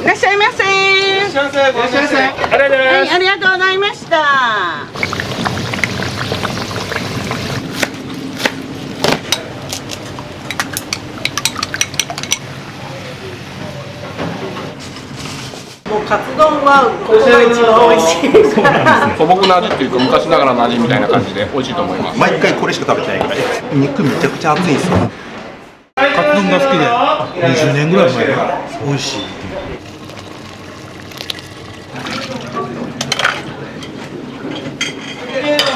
いらっしゃいませ。いらっしゃいませ。いらっしゃいませ。ありがとうございます。はい、ありがとうございました。もうカツ丼はここが一番美味しいから。素朴な味っていうか昔ながらの味みたいな感じで美味しいと思います。毎回これしか食べてないぐらい肉めちゃくちゃ熱いんですよ。カツ丼が好きで20年ぐらい前から美味しい。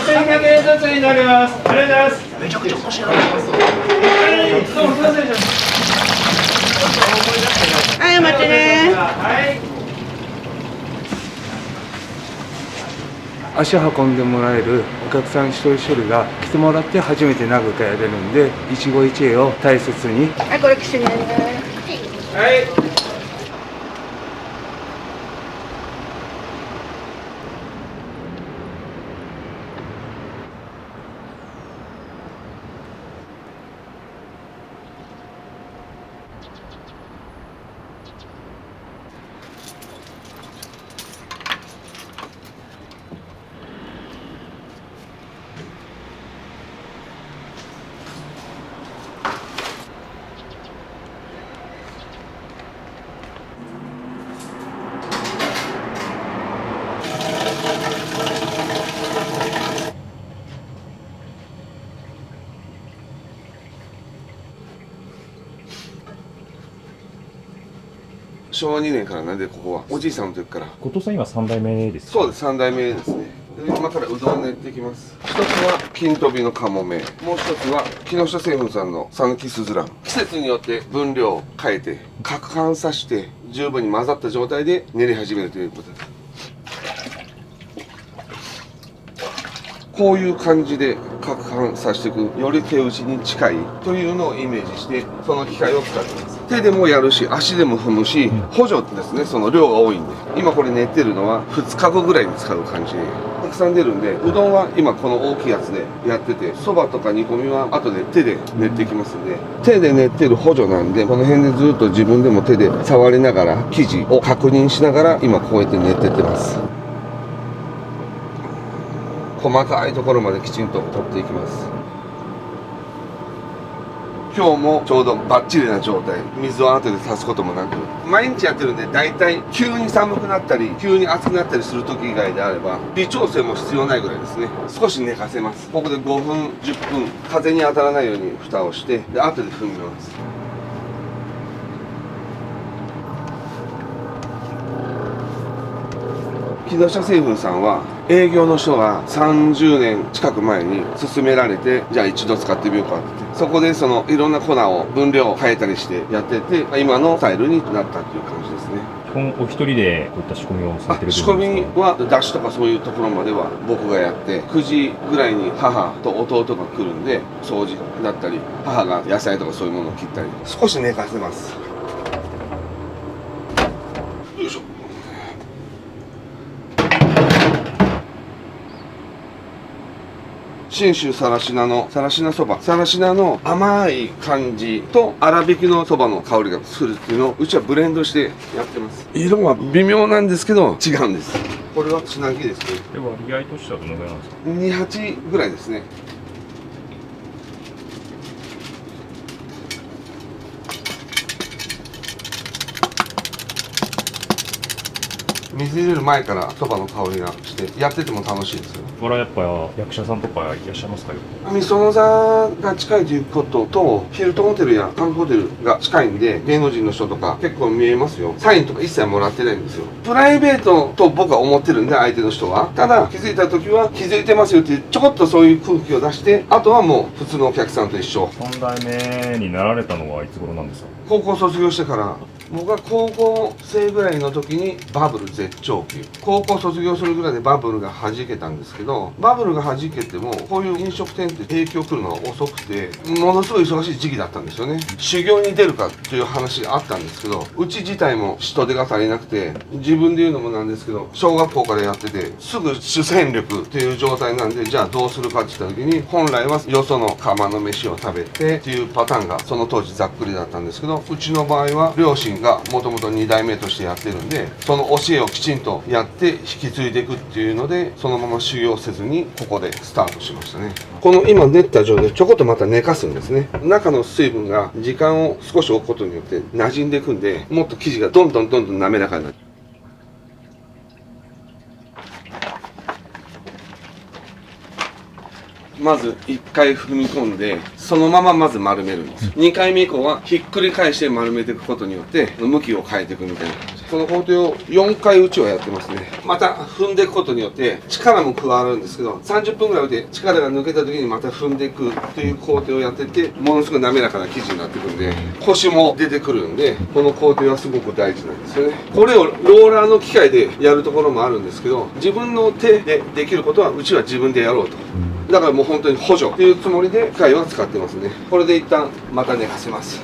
1100円ずつになります。ありがとうございます。めちゃくちゃ面白い。どうもすいません。はい、お待ちね。足運んでもらえるお客さん一人一人が来てもらって初めて長くやれるんで、一期一会を大切に。はい、これきしめんね。はい。昭和2年からなんでここはおじいさんの時から。後藤さん今3代目ですか？そうです、3代目ですね。で今からうどん練っていきます。一つは金飛びのかもめ、もう一つは木下製粉さんの讃岐すずらん。季節によって分量を変えて攪拌させて十分に混ざった状態で練り始めるということです。こういう感じで攪拌させていく、より手打ちに近いというのをイメージしてその機械を使ってます。手でもやるし足でも踏むし、補助ですね、その量が多いんで。今これ練ってるのは2日後ぐらいに使う感じでたくさん出るんで、うどんは今この大きいやつでやってて、そばとか煮込みは後で手で練っていきますんで、手で練ってる補助なんで、この辺でずっと自分でも手で触りながら生地を確認しながら今こうやって練ってってます。細かいところまできちんと取っていきます。今日もちょうどバッチリな状態、水を後で足すこともなく、毎日やってるんで、だいたい急に寒くなったり急に暑くなったりする時以外であれば微調整も必要ないぐらいですね。少し寝かせます。ここで5分10分風に当たらないように蓋をして、で後で踏みます。木下製粉さんは営業の人が30年近く前に勧められて、じゃあ一度使ってみようかって、そこでそのいろんな粉を分量を変えたりしてやってて、今のスタイルになったっていう感じですね。基本お一人でこういった仕込みをされてるんですか？仕込みはだしとかそういうところまでは僕がやって、9時ぐらいに母と弟が来るんで、掃除だったり母が野菜とかそういうものを切ったり、少し寝かせます。よいしょ。信州さらしなのさらしなそば、さらしなの甘い感じと粗挽きのそばの香りがするっていうのをうちはブレンドしてやってます。色は微妙なんですけど違うんです。これはつなぎですね。割合としてはどのぐらいなんですか？28ぐらいですね。水入れる前からそばの香りがしてやってても楽しいですよ。これはやっぱ役者さんとかいらっしゃいますか？みその座が近いということと、ヒルトンホテルや観光ホテルが近いんで、芸能人の人とか結構見えますよ。サインとか一切もらってないんですよ。プライベートと僕は思ってるんで、相手の人は。ただ気づいた時は気づいてますよってちょこっとそういう空気を出して、あとはもう普通のお客さんと一緒。3代目になられたのはいつ頃なんですか？高校卒業してから。僕は高校生ぐらいの時にバブル絶頂期、高校卒業するぐらいでバブルが弾けたんですけど、バブルが弾けてもこういう飲食店って影響来るのが遅くて、ものすごい忙しい時期だったんですよね。修行に出るかという話があったんですけど、うち自体も人手が足りなくて、自分で言うのもなんですけど、小学校からやっててすぐ主戦力っていう状態なんで、じゃあどうするかって言った時に、本来はよその釜の飯を食べてっていうパターンがその当時ざっくりだったんですけど、うちの場合は両親ががもともと2代目としてやってるんで、その教えをきちんとやって引き継いでいくっていうので、そのまま修行せずにここでスタートしましたね。この今練った状態でちょこっとまた寝かすんですね。中の水分が時間を少し置くことによって馴染んでいくんで、もっと生地がどんどん滑らかになる。まず1回踏み込んで、そのまままず丸めるんです。2回目以降はひっくり返して丸めていくことによって向きを変えていくみたいな感じ。その工程を4回うちはやってますね。また踏んでいくことによって力も加わるんですけど、30分ぐらいで力が抜けた時にまた踏んでいくという工程をやっていって、ものすごい滑らかな生地になってくるんで、コシも出てくるんで、この工程はすごく大事なんですよね。これをローラーの機械でやるところもあるんですけど、自分の手でできることはうちは自分でやろうと。だからもう本当に補助っていうつもりで機械は使ってますね。これで一旦また寝かせます。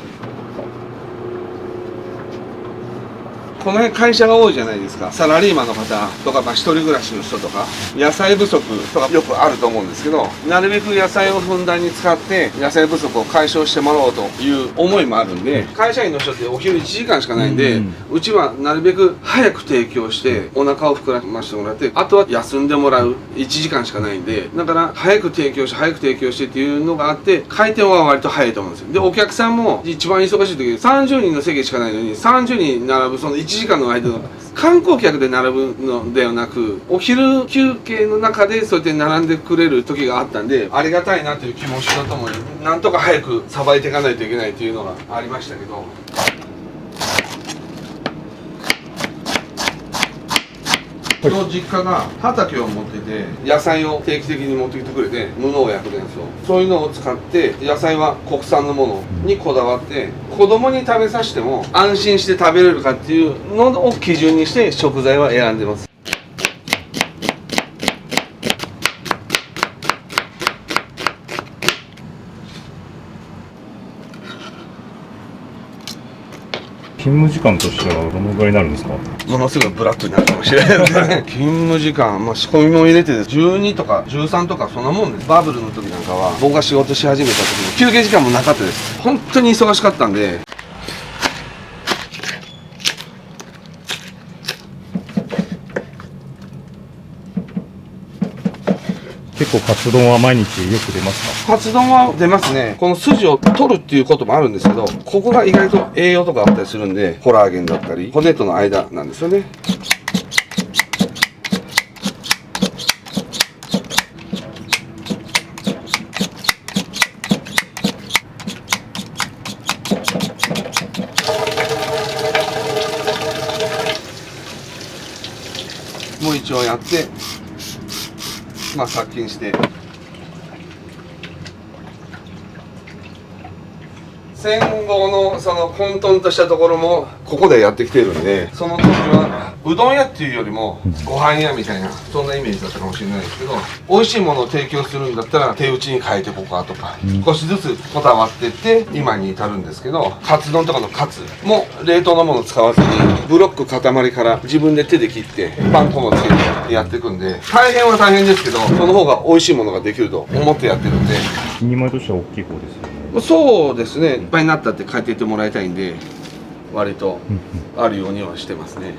この辺会社が多いじゃないですか。サラリーマンの方とか、一人暮らしの人とか、野菜不足とかよくあると思うんですけど、なるべく野菜をふんだんに使って野菜不足を解消してもらおうという思いもあるんで、会社員の人ってお昼1時間しかないんで、うちはなるべく早く提供してお腹を膨らましてもらって、あとは休んでもらう1時間しかないんで、だから早く提供してっていうのがあって、回転は割と早いと思うんですよ。で、お客さんも一番忙しい時30人の席しかないのに、30人並ぶその1時間の間の観光客で並ぶのではなく、お昼休憩の中でそうやって並んでくれる時があったんで、ありがたいなという気持ちとともに、なんとか早くさばいていかないといけないというのがありましたけど。うちの実家が畑を持ってて、野菜を定期的に持ってきてくれて、無農薬のやつを、そういうのを使って野菜は国産のものにこだわって、子供に食べさせても安心して食べれるかっていうのを基準にして食材は選んでます。勤務時間としてはどのぐらいになるんですか？ものすごいブラックになるかもしれないですね。勤務時間、仕込みも入れて12とか13とかそんなもんです。バブルの時なんかは僕が仕事し始めた時も休憩時間もなかったです。本当に忙しかったんで。結構カツ丼は毎日よく出ますか？カツ丼は出ますね。この筋を取るっていうこともあるんですけど、ここが意外と栄養とかあったりするんで、コラーゲンだったり骨との間なんですよね。もう一応やって、殺菌して戦後のその混沌としたところもここでやってきてるんで、その時はうどん屋っていうよりもご飯屋みたいな、そんなイメージだったかもしれないですけど、美味しいものを提供するんだったら手打ちに変えていこうかとか、少しずつこだわっていって今に至るんですけど、カツ丼とかのカツも冷凍のものを使わずにブロック塊から自分で手で切ってパン粉もつけてやっていくんで、大変は大変ですけど、その方が美味しいものができると思ってやってるんで。一人前としては大きい方ですよね。そうですね、いっぱいになったって帰っていってもらいたいんで、割とあるようにはしてますね。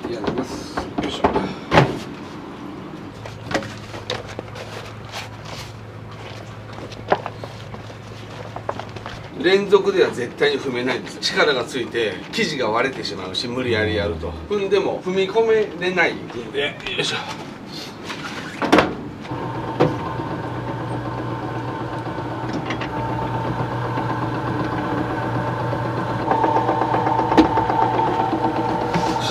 やります。よいしょ。連続では絶対に踏めないんです。力がついて生地が割れてしまうし、無理やりやると踏んでも踏み込めれないんで、よいしょ。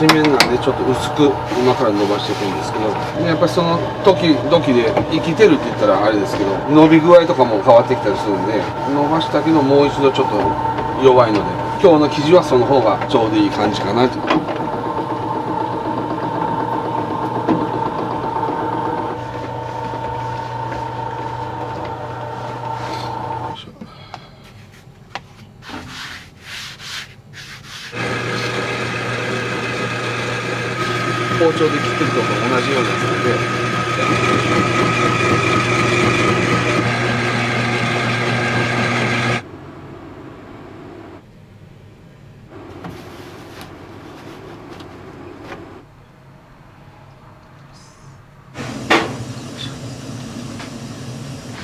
紙面なんでちょっと薄く今から伸ばしていくんですけど、やっぱりその時々で生きてるって言ったらあれですけど、伸び具合とかも変わってきたりするんで、伸ばしたけどもう一度ちょっと弱いので、今日の生地はその方がちょうどいい感じかなと。包丁で切ってるとこ同じようなやつなんで。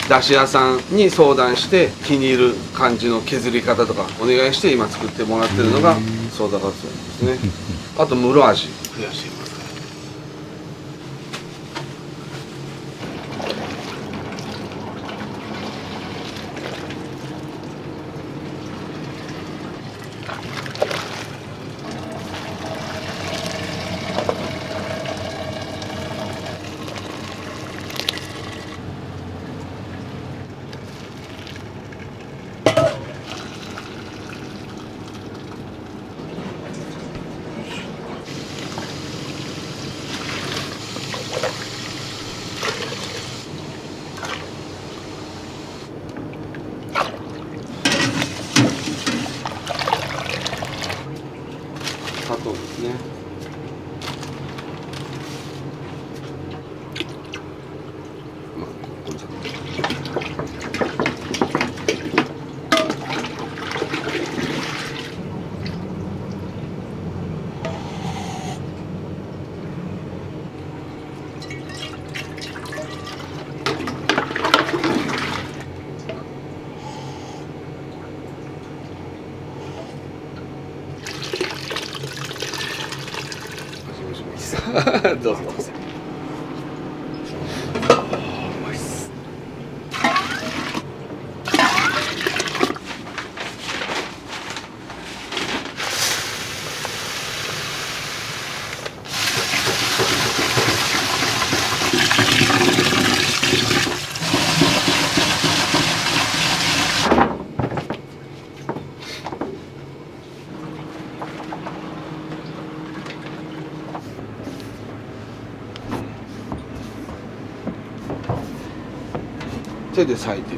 だし屋さんに相談して気に入る感じの削り方とかお願いして今作ってもらってるのがソーダカツ丼ですね。あとムロ味増やしています。砂糖ですね。これ砂糖。どうぞどうぞ。うまいっす。手で裂いて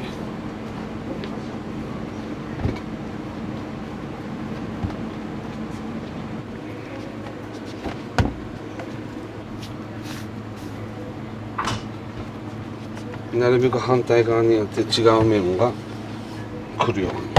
なるべく反対側にやって違う面が来るように。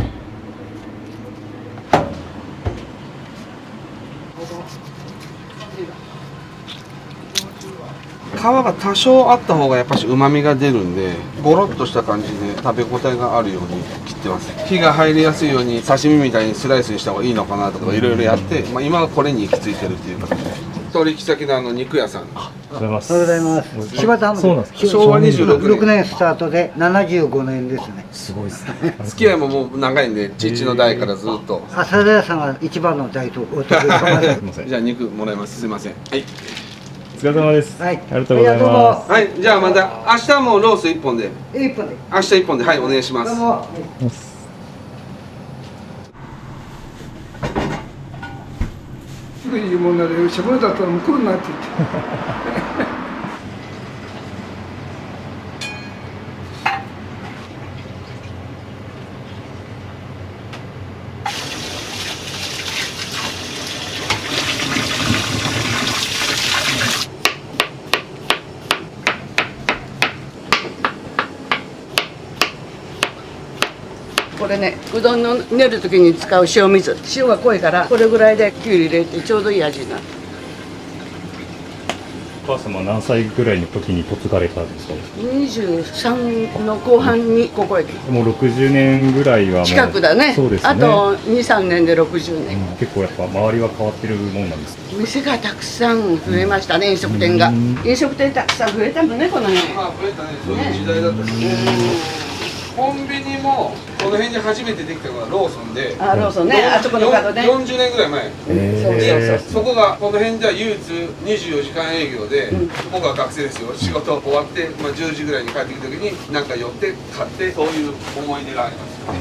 皮が多少あった方がやっぱし旨味が出るんでゴロッとした感じで食べ応えがあるように切ってます。火が入りやすいように刺身みたいにスライスにした方がいいのかなとかいろいろやって、今はこれに行き着いてるっていう形で。取引先の肉屋さん。ありがとうございます。おはようございます。柴田ハムそうなんですか。昭和26年。スタートで75年ですね。すごいですね。付き合いももう長いんで父の代からずっと。浅田屋さんが一番の大統領。すみません。じゃあ肉もらいます。すいません。はい。お疲れ様です。はいありがとうございまはい。じゃあまた明日もロース1本で。一本で。明日1本ではいお願いします。どうも。す。すぐに言うもんなで、しゃべだったらもう来るなって言って。これね、うどんの練る時に使う塩水。塩が濃いからこれぐらいできゅうり入れてちょうどいい味になる。お母様何歳ぐらいの時に嫁がれたんですか。23の後半にここへ来て。もう60年ぐらいはもう近くだね。そうですね。あと2、3年で60年。結構やっぱ周りは変わってるもんなんですか。店がたくさん増えましたね、飲食店が。飲食店たくさん増えたもんね、この辺。まあ増えたね。そういう時代だったし。コンビニもこの辺に初めてできたのがローソンで。あ、ローソンね、あそこの角ね。40年ぐらい前。そうそうそこがこの辺では唯一24時間営業で、僕は学生ですよ。仕事終わって、10時ぐらいに帰ってきた時になんか寄って買ってそういう思い出がありますよね。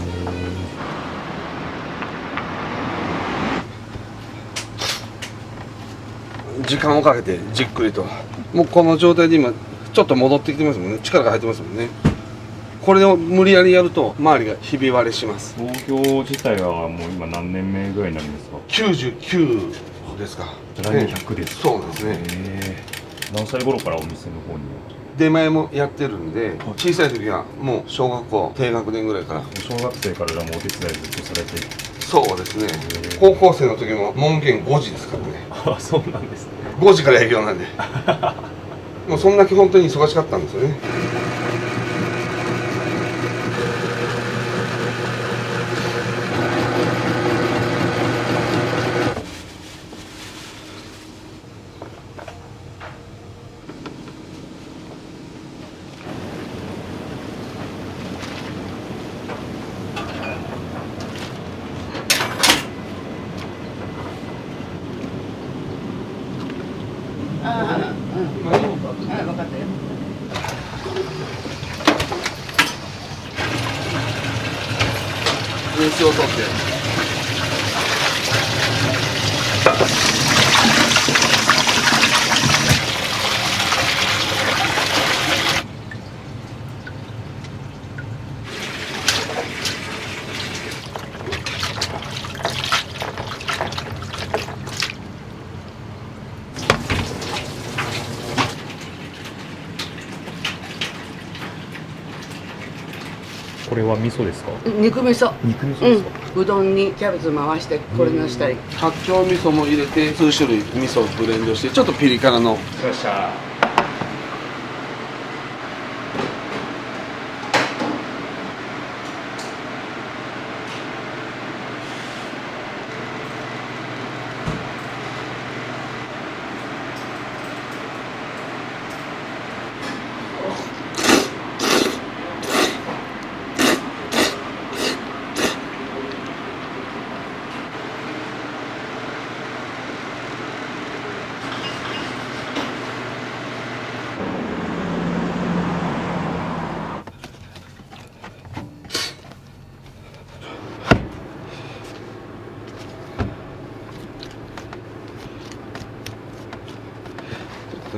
時間をかけてじっくりともうこの状態で今ちょっと戻ってきてますもんね。力が入ってますもんね。これを無理やりやると周りがひび割れします。創業自体はもう今何年目ぐらいになるんですか。99ですか。来年100です。そうですね。何歳頃からお店の方に？出前もやってるんで、小さい時はもう小学校低学年ぐらいから。小学生からもうお手伝いずっとされて。そうですね。高校生の時も門限5時ですからね。あ、そうなんですね。5時から営業なんで。もうそんだけ本当に忙しかったんですよね。分かったよ。分子を取って。これは味噌ですか？肉味噌。肉味噌ですか？うどんにキャベツ回してこれの下に。八丁味噌も入れて数種類味噌をブレンドしてちょっとピリ辛の。よっしゃ。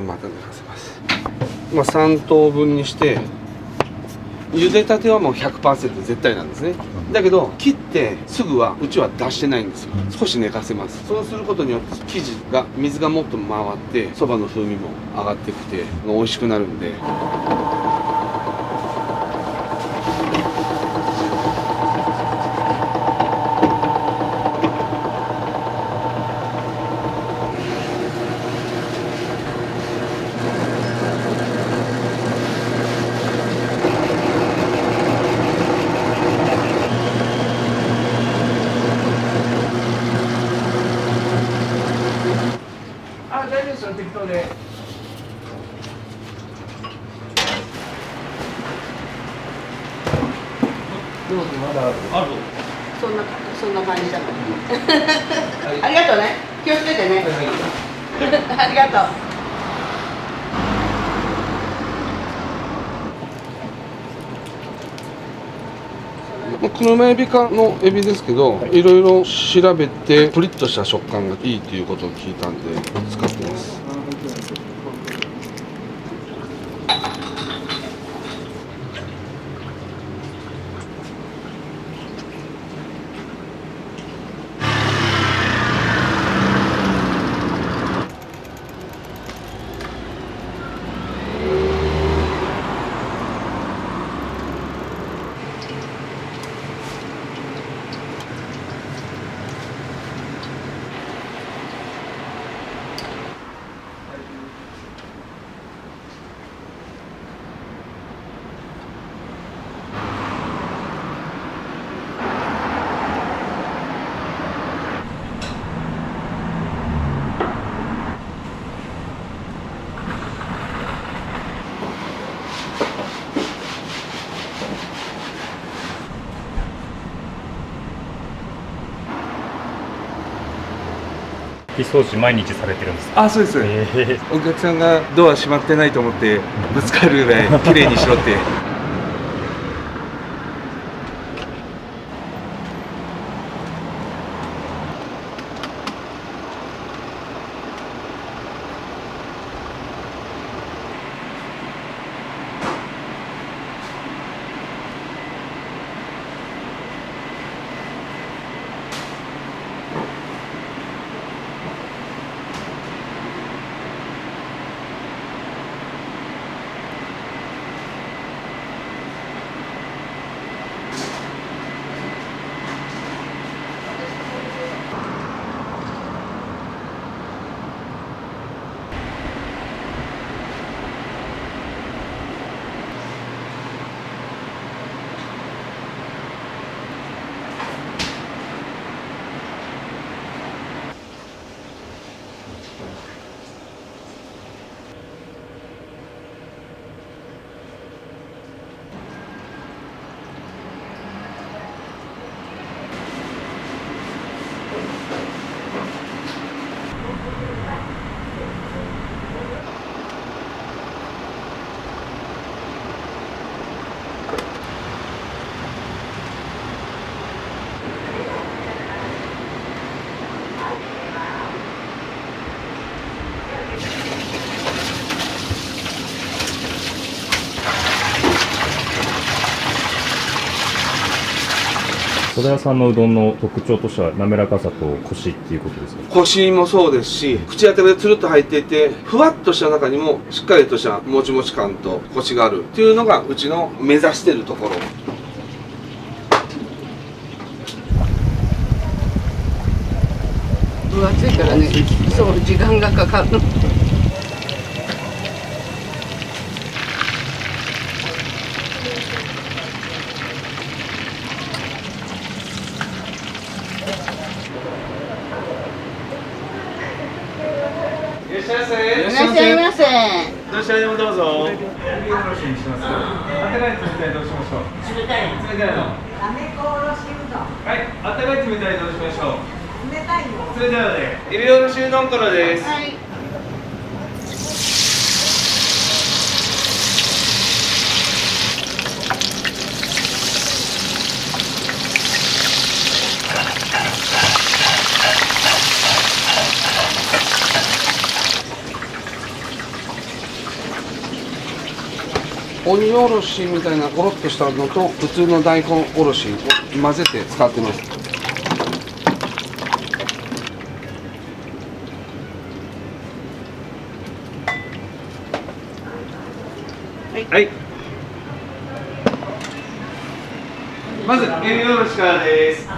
また寝かせます。3等分にして茹でたてはもう 100% 絶対なんですね。だけど切ってすぐはうちは出してないんですよ。少し寝かせます。そうすることによって生地が水がもっと回ってそばの風味も上がってきて美味しくなるんで。あ、大丈夫ですよ、適当で。まだある。そんな感じだから。ありがとうね。気をつけてね。ありがとう。車エビ科のエビですけど、いろいろ調べてプリッとした食感がいいということを聞いたんで使ってます。拭き掃除毎日されてるんですか？あ、そうです。お客さんがドア閉まってないと思ってぶつかるぐらい綺麗にしろって。戸田屋さんのうどんの特徴としては滑らかさとコシっていうことですか？コシもそうですし、口当たりがつるっと入っていて、ふわっとした中にもしっかりとしたもちもち感とコシがあるっていうのがうちの目指してるところ。分厚いからね、そう時間がかかる。いらっしゃいませ。いらっしゃいませ。どちらでもどうぞ。よろしいにします。あったかい冷たいどうしましょう。冷たいの。なめこおろしうどん。はい、あったかい冷たいどうしましょう。冷たいの。冷たいので。エビおろしうどんからです。はい。鬼おろしみたいなゴロッとしたのと普通の大根おろしを混ぜて使ってます。はい。まずエビおろしからです。は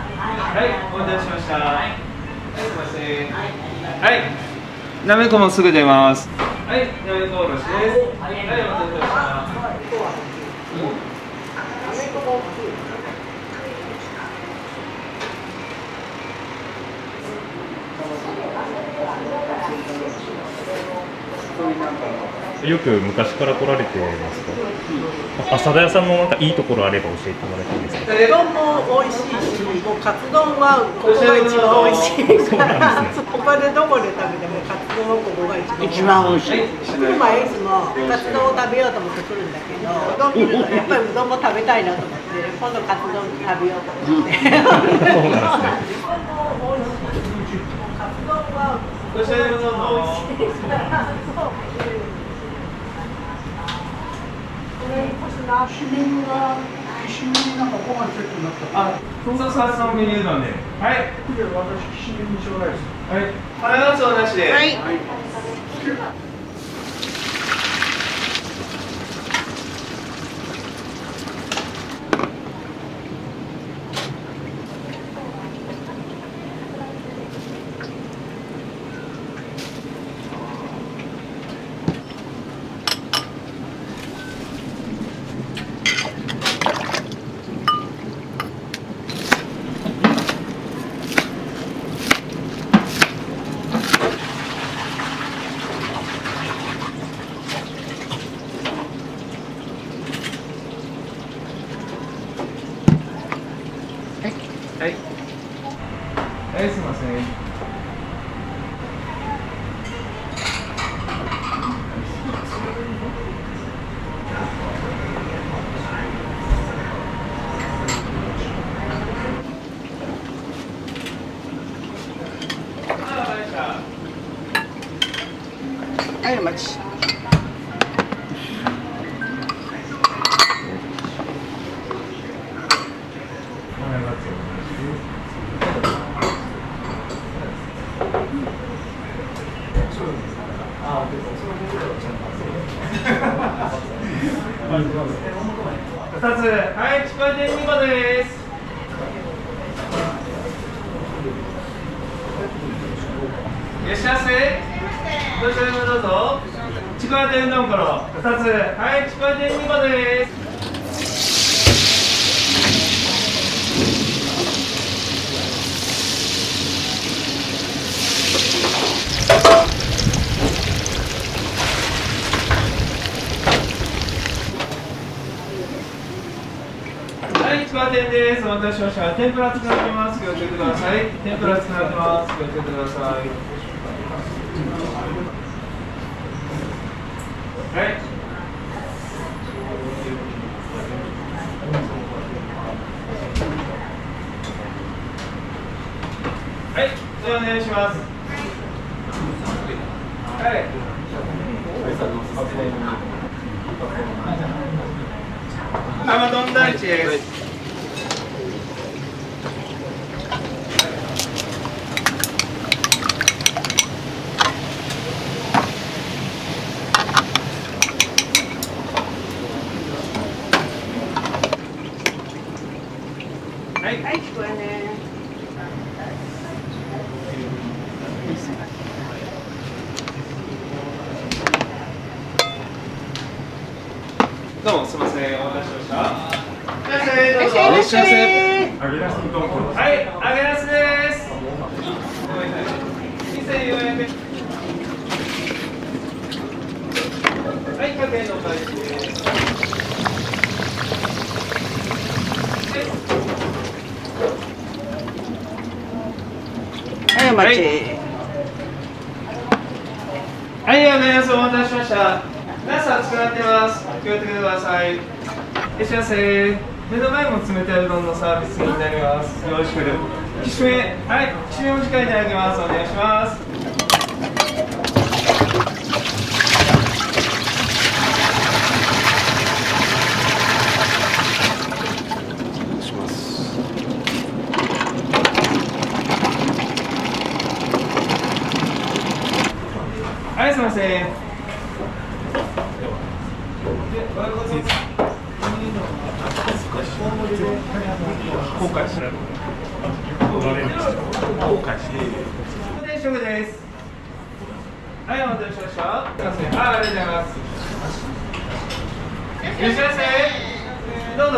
い、お待たせしました。はい、すみません。はい。なめこもすぐ出ます。はい、なめこおろしです。はい、お待たせしました。よく昔から来られてますか？浅田屋さんのなんかいいところあれば教えてもらっていいですか？うどんも美味しいし、もうカツ丼はここが一番美味しいから、他でどこで食べてもカツ丼はここが一番美味しい。来る前いつもカツ丼を食べようと思って来るんだけど、うどん見るとやっぱりうどんも食べたいなと思って、今度カツ丼食べようと思って。そうなんですね。カツ丼はどちらでもどうぞ。あ、そうさんのメニューなんで。はい。私、きしめんにちょうだいです。はい。花ガツオなしで。はい。はい。はい、すみません。はい、お待ち。2つ、はい、ちくわ天2個です。いらっしゃいませ。どちらでもどうぞ。ちくわ天うどんころ2つ、はい、ちくわ天2個です。くわ天です。お待たせしました。天ぷら作られてます。気をつけてください。天ぷら作られてます。気をつけてください。はい。はい、じゃあお願いします。はい。甘丼大地です。はい。はい、これね。どうもすみません、お待たせしました。いらっしゃい、どうぞ。いらっしゃいませ。揚げなすどんこ。はい、揚げなすです。2400円。はい、100円のお返しです。はい、お待ち。はい、揚げなすお待たせしました。ナス熱くなってます。気をつけてください。いらっしゃいませ。目の前も冷たいうどんのサービスになります。よろしく。きしめ、はい、きしめお時間いただきます。お願いします。します。はい、すみません。後悔しない。後悔しない。定食です。はい、お待たせしました。すみません。ありがとうございます。いらっしゃいませ。どうぞ。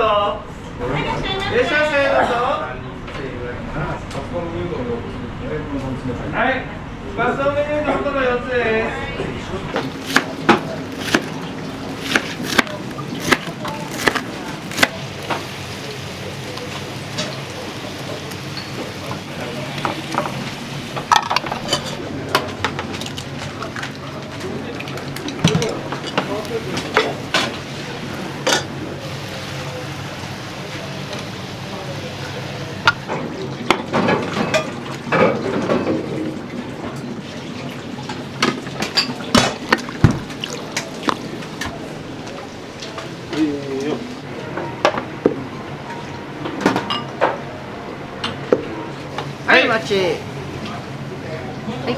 いらっしゃいませ。どうぞ。はい。ガストメニューのことの4つです。はい、お待ち。はい。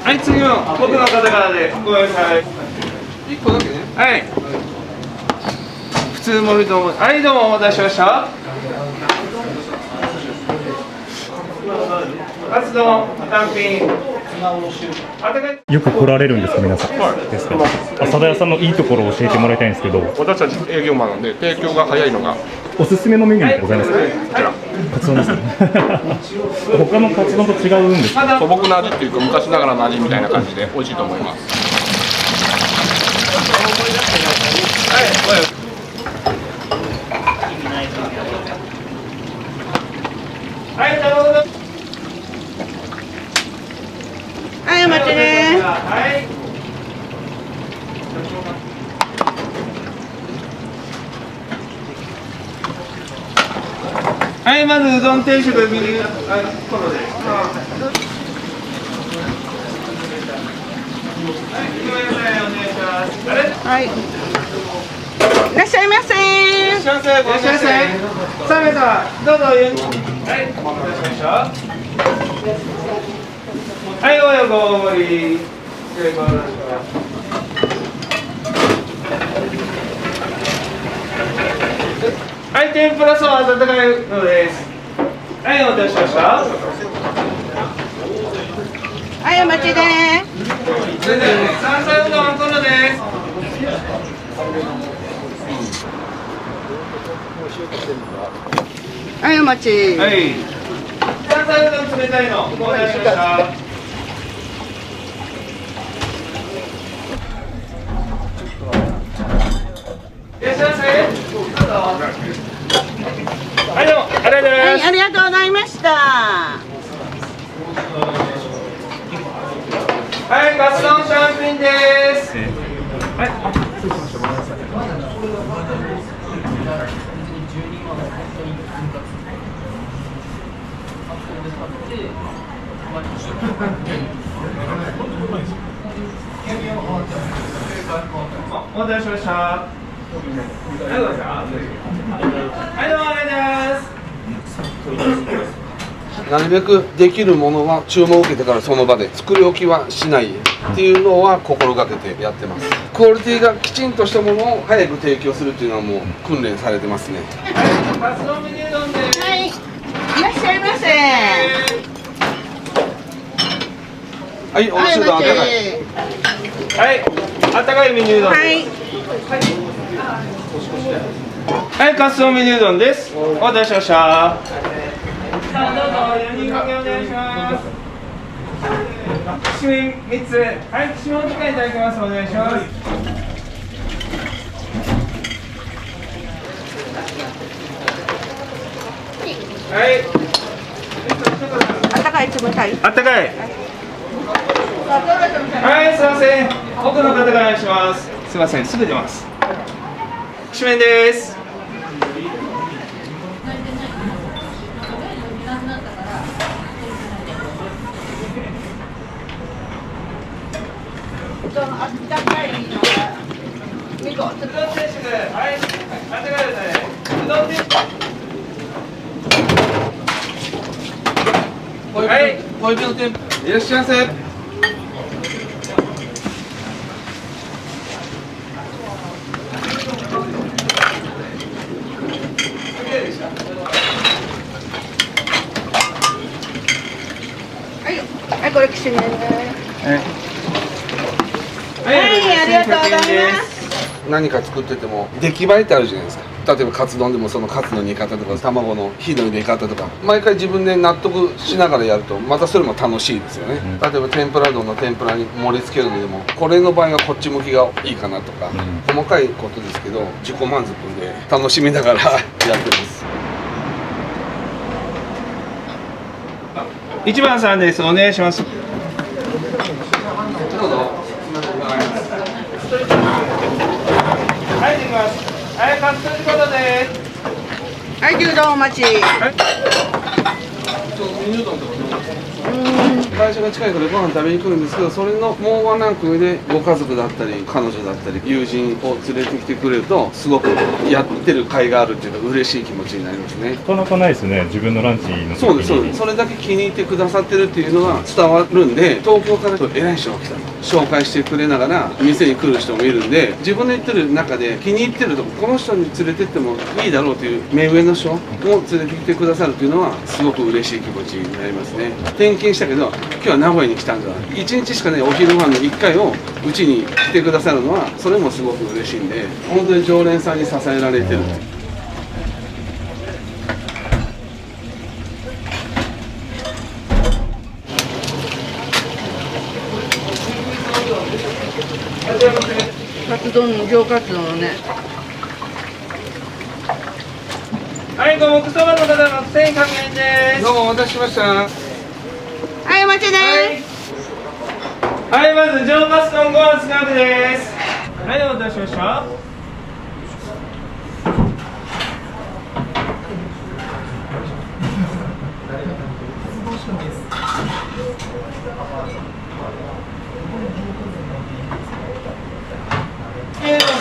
はい、次の僕の方からでごめんなさい。1個だけね。はい。普通盛り丼。はい、どうもお待たせしました。カツ丼、単品。よく来られるんですか、皆さん。ですか。浅田屋さんのいいところを教えてもらいたいんですけど。私たち営業マンなんで提供が早いのがおすすめのメニューってございますか。カツ丼ですね。他のカツ丼と違うんですか。素朴な味っていうか昔ながらの味みたいな感じで美味しいと思います。はい、なるほど。はい、お待ちね。はい。はい、まずうどん定食右このです。はい。いらっしゃいませ。いらっしゃいませ。いらっしゃいませ。さあ、皆さん、どうぞ。はい、お待たせしました。はい、親子大盛り。はい、天ぷらそば温かいのです。はい、お待たせしました。はい、お待ちね。それでは山菜うどんこのです。はい、お待ち。はい。山菜うどん冷たいのお待たせしました。いらっしゃいませ。はい、どうもありがとうございます。はい、ありがとうございました。はい、カツ丼単品です。はい、失礼しました。ごめんなさい。お待たせしました。はい、どうもありがとうございます。なるべくできるものは注文を受けてからその場で作り置きはしないっていうのは心がけてやってます。クオリティがきちんとしたものを早く提供するっていうのはもう訓練されてますね。カツ丼メニュー丼です。はい、いらっしゃいませ。はい、おいしいのあったかい。はい、あったかいメニュー丼です。はい、カツ丼メニュー丼です。お待たせしました。さあ、どうぞ4人掛けお願いします。きしめん3つ。はい、きしめんお時間いただきます。お願いします。はい。あったかい冷たい。あったかい。はい、すみません。奥の方からお願いします。すみません、すぐ出ます。きしめんです。あったかいのが2個。うどん定食。はい、あったかいですね。うどん定食。はい、小指の天ぷらいらっしゃいませ。はい、はい、これきしめんね。はい、ありがとうございます。何か作ってても出来栄えってあるじゃないですか。例えばカツ丼でもそのカツの煮方とか卵の火の入れ方とか毎回自分で納得しながらやるとまたそれも楽しいですよね。例えば天ぷら丼の天ぷらに盛り付けるのでもこれの場合はこっち向きがいいかなとか、細かいことですけど自己満足で楽しみながらやってます。1番さんです。お願いします。どうぞ。はい、できます。はい、カツ丼ことです。はい、牛丼お待ち。メニュー丼とか会社が近いからご飯食べに来るんですけど、それのもうワンランク上でご家族だったり彼女だったり友人を連れてきてくれるとすごくやってる甲斐があるっていうか嬉しい気持ちになりますね。なかなかないですね、自分のランチの時に。そうですそうです。それだけ気に入ってくださってるっていうのが伝わるんで、東京から偉い人が来たと紹介してくれながら店に来る人もいるんで、自分の言ってる中で気に入ってるとこの人に連れてってもいいだろうという目上の人を連れてきてくださるっていうのはすごく嬉しい気持ちになりますね。転勤したけど今日は名古屋に来たんだ、1日しかねお昼ご飯の1回をうちに来てくださるのはそれもすごく嬉しいんで、本当に常連さんに支えられてる。カツ丼の上カツ丼のね。はい、五目そばの方の1100円です。どうもお待たせしました。はい、お待ちね。はい、まず上カツ丼ご飯スカートです。はい、お待たせしました。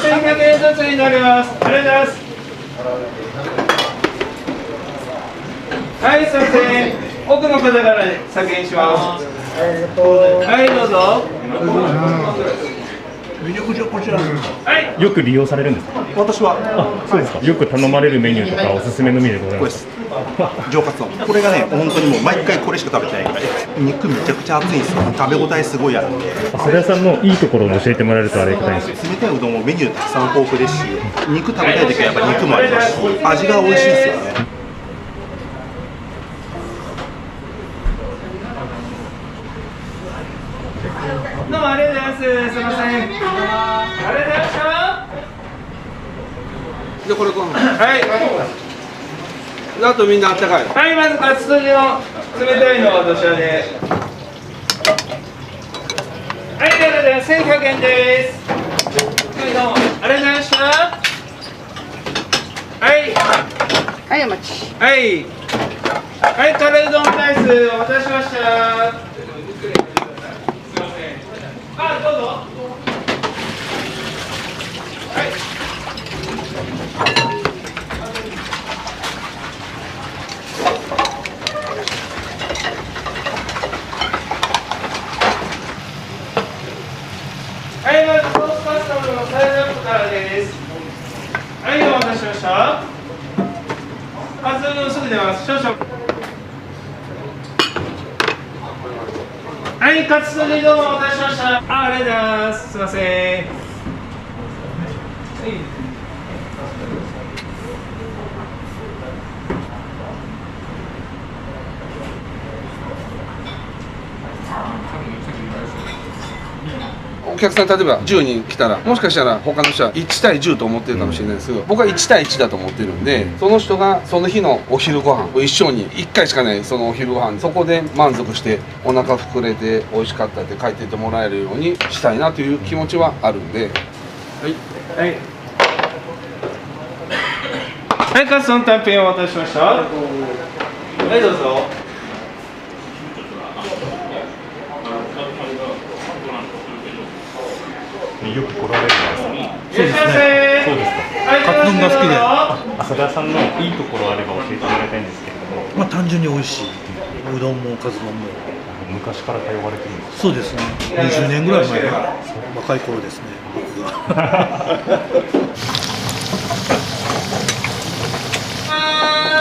1100円ずつになります。ありがとうございます。はい、すみません。奥の方から先にします。はい、どうぞ。めちゃくちゃこちら。はい。よく利用されるんですか？私はあ、そうですか。よく頼まれるメニューとかおすすめのメニューでございま。これですす。上カツ丼。これがね、本当にもう毎回これしか食べてないぐらい。肉めちゃくちゃ厚いんですよ。食べ応えすごいあるんで。それ屋さんのいいところを教えてもらえるとありがたいです。冷たいうどんもメニューたくさん豊富ですし、肉食べたい時はやっぱ肉もありますし、味が美味しいですよね。すいません。ありがとうございました。でこれご飯はいであとみんなあったかいはい、まずカツ丼の冷たいのはどちらで。はい、ありがとうございます。1100円です。はい、どうもありがとうございました。はいはい、お待ち。はいはい、カレーうどんライスお待たせしました。あ、どうぞ。はいはい、まずソースカスタムのサイズアップからです。はい、お待たせしました。カツ丼すぐ出ます。少々。はい、カツ丼どうもお待たせしました。ありがとうございます。すいません。はいお客さん例えば10人来たらもしかしたら他の人は1対10と思ってるかもしれないですけど、僕は1対1だと思ってるんで、その人がその日のお昼ご飯を一緒に1回しかないそのお昼ご飯そこで満足してお腹膨れて美味しかったって帰ってってもらえるようにしたいなという気持ちはあるんで、はいはい、カツ丼単品お待たせしました。はい、どうぞ。よく来られるんですか？そうですね。そうですか。カツ丼が好きで浅田さんのいいところあれば教えてもらいたいんですけれども。まあ単純に美味しい。うどんもカツ丼も。昔から通われてるんですか？そうですね。20年ぐらい前から若い頃ですね。僕が。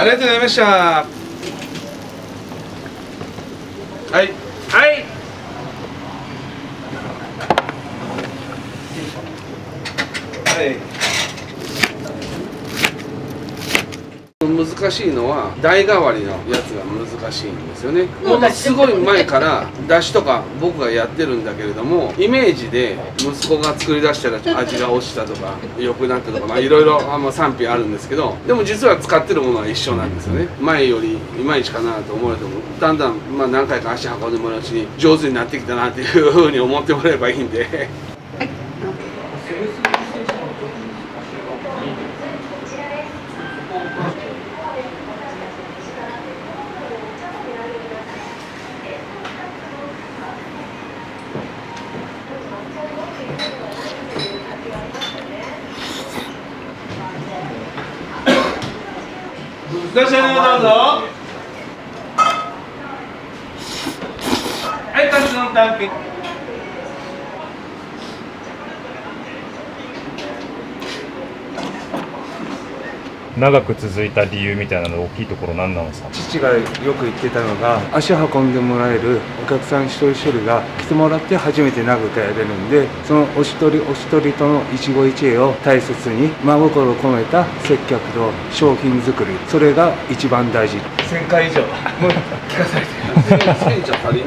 ありがとうございました。はいはい難しいのは代替わりのやつが難しいんですよね。ものすごい前から出汁とか僕がやってるんだけれども、イメージで息子が作り出したら味が落ちたとか良くなったとか、まあいろいろ賛否あるんですけど、でも実は使ってるものは一緒なんですよね。前よりいまいちかなと思われても、だんだん何回か足運んでもらううちに上手になってきたなっていうふうに思ってもらえればいいんで。どうぞ。はい、カツ丼単品。長く続いた理由みたいなの大きいところ何なんですか？父がよく言ってたのが、足運んでもらえるお客さん一人一人が来てもらって初めて名古屋やれるんで、そのお一人お一人との一期一会を大切に真心を込めた接客と商品作り、それが一番大事。1000回以上もう聞かされてる。1000じゃ足りん